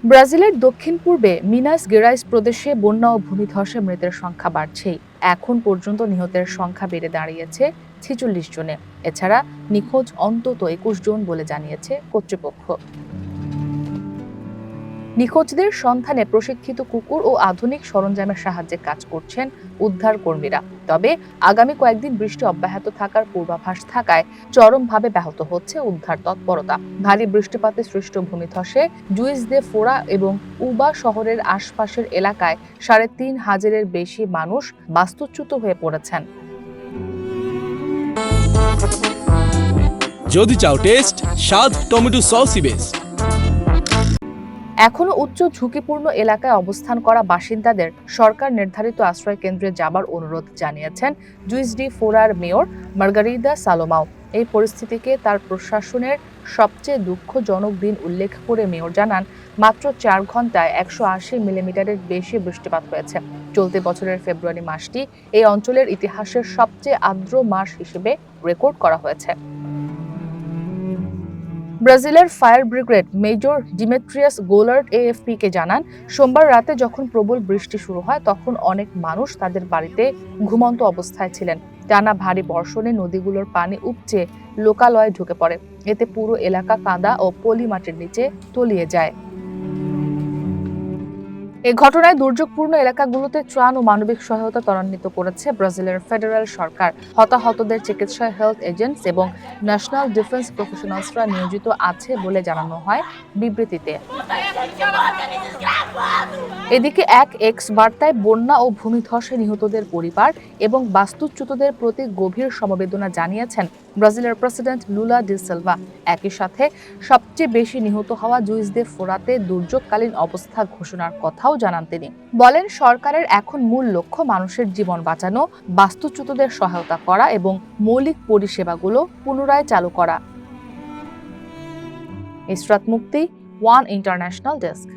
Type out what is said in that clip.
ব্রাজিলের দক্ষিণ পূর্বে মিনাস গেরাইস প্রদেশে বন্যা ও ভূমিধসে মৃতের সংখ্যা বাড়ছেই। এখন পর্যন্ত নিহতের সংখ্যা বেড়ে দাঁড়িয়েছে 46 জনে। এছাড়া নিখোঁজ অন্তত 21 জন বলে জানিয়েছে কর্তৃপক্ষ। নিখোঁজদের সন্ধানে প্রশিক্ষিত কুকুর ও আধুনিক সরঞ্জামের সাহায্যে কাজ করছেন উদ্ধার কর্মীরা। তবে আগামী কয়েকদিন বৃষ্টি অব্যাহত থাকার পূর্বাভাস থাকায় চরমভাবে ব্যাহত হচ্ছে উদ্ধার তৎপরতা। ভারী বৃষ্টিপাতে সৃষ্ট ভূমিধসে জুইস দে ফোরা এবং উবা শহরের আশপাশের এলাকায় ৩,৫০০-এর বেশি মানুষ বাস্তুচ্যুত হয়ে পড়েছেন। যদি চাও টেস্ট, স্বাদ টমেটো সসই বেস্ট। এখনো উচ্চ ঝুঁকিপূর্ণ এলাকায় অবস্থান করা বাসিন্দাদের সরকার নির্ধারিত আশ্রয় কেন্দ্রে যাবার অনুরোধ জানিয়েছেন জুইস ডি ফোরার মেয়র মার্গারিদা সালোমাও। এই পরিস্থিতিকে তার প্রশাসনের সবচেয়ে দুঃখজনক দিন উল্লেখ করে মেয়র জানান, মাত্র 4 ঘন্টায় 180 মিলিমিটারের বেশি বৃষ্টিপাত হয়েছে। চলতি বছরের ফেব্রুয়ারি মাসটি এই অঞ্চলের ইতিহাসের সবচেয়ে আর্দ্র মাস হিসেবে রেকর্ড করা হয়েছে। ব্রাজিলের ফায়ার ব্রিগেড মেজর ডিমেট্রিয়াস গোলার্ড এএফপি-কে জানান, সোমবার রাতে যখন প্রবল বৃষ্টি শুরু হয় তখন অনেক মানুষ তাদের বাড়িতে ঘুমন্ত অবস্থায় ছিলেন। টানা ভারী বর্ষণে নদীগুলোর পানি উপচে লোকালয়ে ঢুকে পড়ে। এতে পুরো এলাকা কাদা ও পলি মাটির নিচে তলিয়ে যায়। এ ঘটনায় দুর্যোগপূর্ণ এলাকাগুলোতে ত্রাণ ও মানবিক সহায়তা ত্বরান্বিত করেছে ব্রাজিলের ফেডারেল সরকার। হতাহতদের চিকিৎসায় হেলথ এজেন্টস এবং ন্যাশনাল ডিফেন্স প্রফেশনালসরা নিয়োজিত আছে বলে জানানো হয় বিবৃতিতে। এদিকে এক এক্স বার্তায় বন্যা ও ভূমিধসে নিহতদের পরিবার এবং বাস্তুচ্যুতদের প্রতি গভীর সমবেদনা জানিয়েছেন ব্রাজিলের প্রেসিডেন্ট লুলা ডি সিলভা। একই সাথে সবচেয়ে বেশি নিহত হওয়া জুইস দে ফোরাতে দুর্যোগকালীন অবস্থা ঘোষণার কথাও জানান তিনি। বলেন, সরকারের এখন মূল লক্ষ্য মানুষের জীবন বাঁচানো, বাস্তুচ্যুতদের সহায়তা করা এবং মৌলিক পরিষেবাগুলো পুনরায় চালু করা। ইসরাত মুক্তি, ওয়ান ইন্টারন্যাশনাল ডেস্ক।